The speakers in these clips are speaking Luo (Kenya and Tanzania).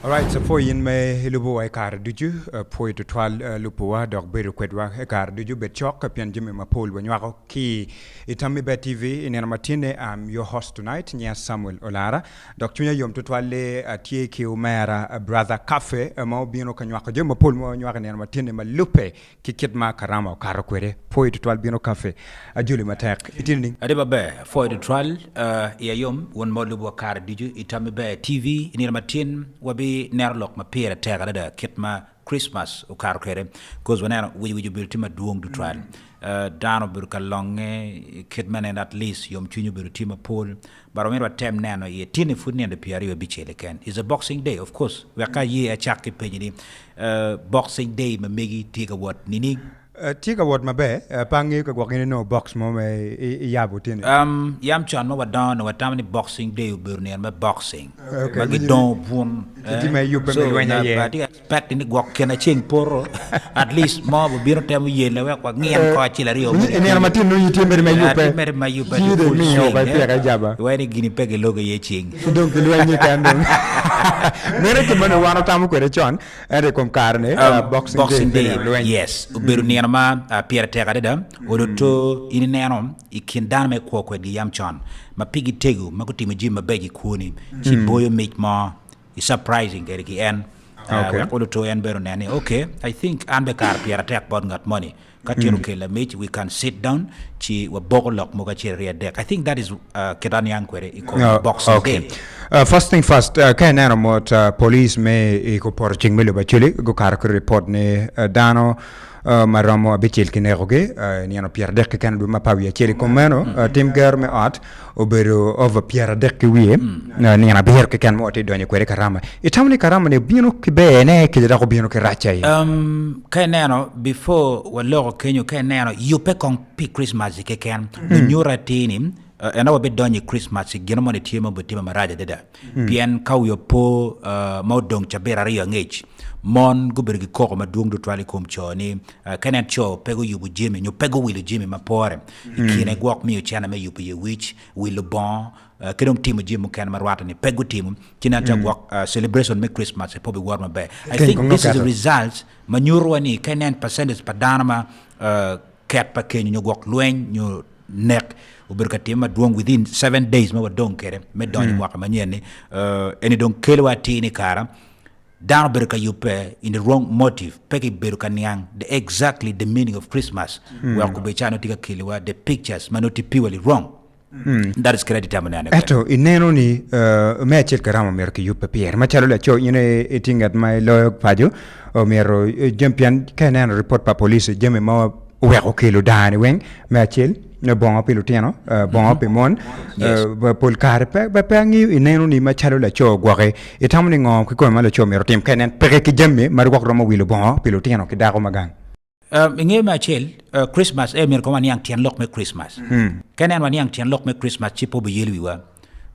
All right, so for in me lubu ay kar duju po to twal lupuwa dog beru kwedwa kar duju bet chok pian jimi mapol wanywako ki itami be TV in matine I'm your host tonight Nya Samuel Olara dok chunya yom to twale tie ki umera brother cafe mo bino kanywako jimi mapol mo nywako in matine malupe kikit ma karama kar kwere po to twal bino cafe ajuli matek itini adeba be po to twal ya yom won mo lubu kar duju itami be TV in matine wabi nerlock ma pere tega da kitma Christmas o kar kere cause when we built ma duong du trial dano bur ka longe kitman and at least yom chunyu bur tima pol baromero tem nano ye tini food ne de piari we bichele ken is a boxing day of course we ka ye a chak penyi boxing day ma megi tiga what nini Tiga what mabe pangi ka gwakini no box mo me yabu tini yam chan ma wadan wa tamani boxing day bur ne ma boxing magi don bun ti me yupe me wenya ye but expect ni gwak kena ching poro at least mo bu biro tem ye le wa ngien ko achila rio ni ma tin no yiti me yupe ti mi o ba pia ka jaba wani gini pege logo ye ching donc luenyi kan don mere ke mano wana tamu ko de chon ere kom karne boxing day yes beru ma Pierre Tegada, Odoto, in Nanom, Ikindan me quoque the yam chon, ma piggy tegu, Makuti Jim Beji Kuni, Chiboyo make ma is surprising, Eric and Odoto and Beronani. Okay, I think Ambekar Pierre Tech bought got money. Katiru Kela Mitch, we can sit down, Chi were Bogolok Mogachi deck. I think that is Kedani Anquere, boxing day. First thing first, can animate police may go porching Milubachili, go car report ne Dano. Maramo abichil kineroge niano Pierre Dek kan du mapawi cheli komeno tim germe art obero over Pierre Dek wie niana ber ke kan moti doni kwere karama itamni karama ne bino kibe ne kidira ko bino ke rachai kaneno before waloro kenyo kaneno yupe kon pi Christmas ke kan nyura tini and our bed doni Christmas gino ne tiema botima maraja deda bien kaw po modong chabera rio ngech mon gubergi koko maduong do twali kom choni kanen cho pego yubu jimi nyo pego wilu jimi mapore kine gwak mi chana me yubu ye wich wilu bon kedong timu jimu kan marwata ni pego timu kina ta gwak celebration me Christmas e pobi warma be I think this is the result manyurwa ni kanen percentage padanama kat pa kenyo nyo gwak luen nyo nek uberkati ma duong within 7 days ma wadong kere me doni waka manyeni eni don kelwa tini kara down berka yupe in the wrong motive peki beruka niang exactly the meaning of Christmas wa kubechano tika kiliwa the pictures manoti purely wrong that is credit amanane eto ineno ni me chel karama merki yupe pierre machalo la cho ine etingat my lawyer pajo o mero jampian kanen report pa police jeme ma we ko kilo dani wen me chel ne bon api lutiano bon api mon pol karpe ba pangi ineno ni machalo la cho gware itamni ngom ko ma la cho mero tim kenen pere ki jemme mar gwak romo wilo bon api lutiano ki dago magang nge machel Christmas mer ko man yang tian lok me Christmas kenen man yang tian lok me Christmas chipo be yelwiwa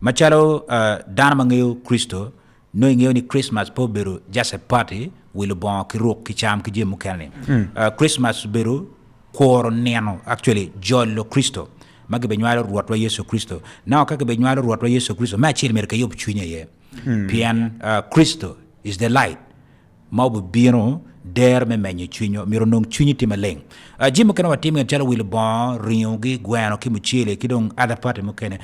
machalo dan mangeyo Christo no ngeyo ni Christmas po beru just a party wilo bon ki rok ki cham ki jemu kenen Christmas beru koro neno actually jollo Kristo mage be nywalo ruatwa Yesu Kristo now kake be nywalo ruatwa Yesu Kristo ma chil mer kayob chunye ye pian Kristo is the light mabu biro der me menye chunyo miro nong chunyi timaleng jimu kana watimi ngala wil bon riongi gwano kimuchile kidong other party mukene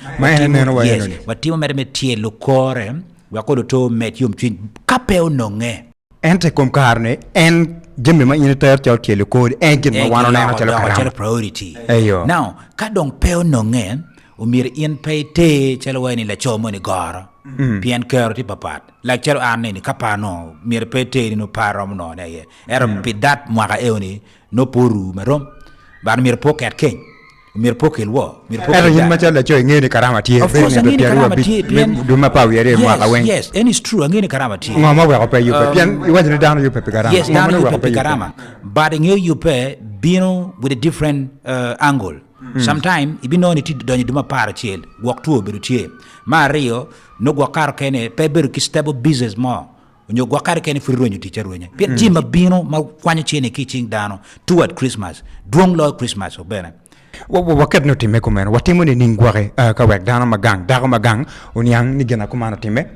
yes watimo mere metie lokore wakodo to met yum chunyi kapeo nonge ente kom karne en jemme ma ina ter chal kele ko engine ma wano na chal priority now ka dong peo no ngen umir in pay te chal wani la chomo ni gara pian kero ti papat like chal ane ni kapano mir pay te no parom no ne ye era pidat mwaka eoni no poru marom bar mir pocket king mir pokel wo mir pokel era yin ma chala cho ngeni karama ti du ma pawi ere mwaka wen yes and it's true ngeni karama ti ngoma wa ko pe yu pe pian I want to down you pe karama yes down you pe karama but you pe bino with a different angle sometimes ibino ni ti donyi duma para chiel wok tuo beru tie mario no gwakar kene pe beru ki stable business mo nyo gwakar kene furonyo ti cheronya pe jima bino ma kwanya chene kiching dano toward Christmas duong lo Christmas obena wakat no time kumen watimo ni ningware ka wek dana magang dago magang onyang ni gena kumano time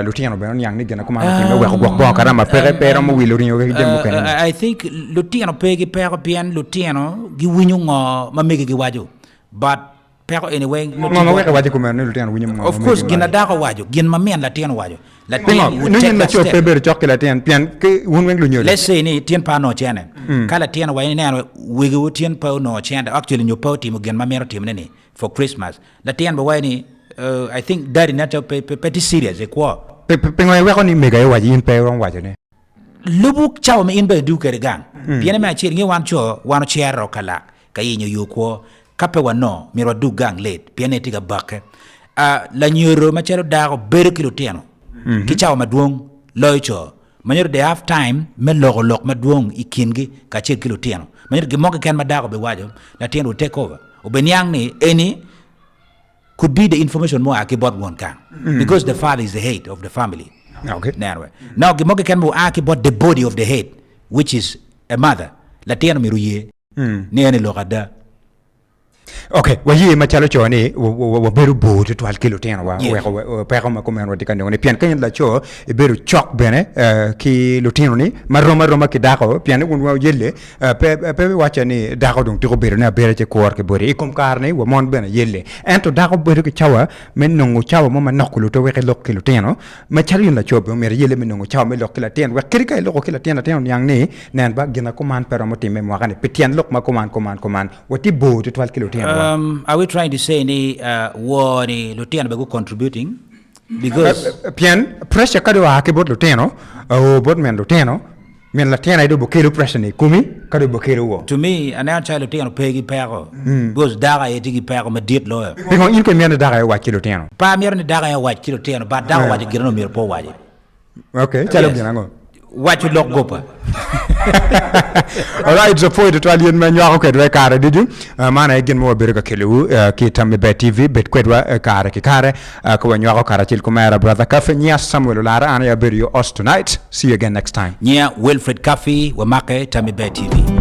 lutiano be onyang ni gena kumano time wek gok bon karama pere mo wilo rinyo ke dem ko I think lutiano pegi pego bien lutiano gi winyu ngo mamegi gi waju but pego anyway no wek waje kumen lutiano winyu ngo of course gina dago waju gin mamien latiano waju latiano no ni na cho peber chok latian pian ke won wek lu nyodo let's say ni tien pa no chene kala tien wa ni na wigi tien pa no chene actually nyo pa timo gin mamero timo ni for Christmas latian ba wa ni I think daddy na to pretty serious e kwa pengo wek ni mega waje in pe ron waje ne lubuk chaw me in be du kere gang piene ma chiri ngi wan cho wan chiero kala kayinyo yuko kape wano miro du gang late piene tiga bakke la nyoro ma chero dago bere kilo tiano ki chaw maduong loicho manyer they have time me lok maduong ikingi ka cher kilo tiano manyer gi moke ken madago be wajo la tiano will take over obenyang ni any could be the information more akibot one kan because the father is the head of the family. Okay. Now gimoke can mo akibot the body of the head which is a mother. Latiano miruye. Ni ene lokada. Okay, wayi machalo cho ni wo beru bo to 12 kilo tiano wa pero ma come no dikande ni pian kan la cho e beru chok bene ki lutino ni maroma ki dako pian won wa yelle pe wacha ni dako dong tiko beru na bere che kor ke bori kom karne wo mon bene yelle ento dako beru ki chawa men no chawa mo ma nokulu to weke lok kilo tiano machalo la cho be mer yelle men no chawa me lok kilo tiano wa kirika lok kilo tiano yang ni nan ba gina command pero mo timme mo kan petian lok ma command wati bo to 12 kilo are we trying to say ni war ni lutiano be contributing because pian pressure kado hake bot lutiano o bot men lutiano men latiana ido bokelo pressure ni kumi kado bokelo wo to me ana cha lutiano pegi pego because daga yetigi pego ma dit lo pingo in ko men daga wa kilo lutiano pa mer ni daga ya wa kilo lutiano ba daga wa girano mer po waje okay chalo binango wachu lok gopa. Alright, so for the Italian man, you are okay. We kare did you? Man, I get more berga kelu. Kita me bet TV, bet kwedwa kare kare. Kwa nyuako kare chil kumera brother Cafe. Nia Samuel Lara, and I bear you us tonight. See you again next time. Nia Wilfred Cafe, wamake tami bet TV.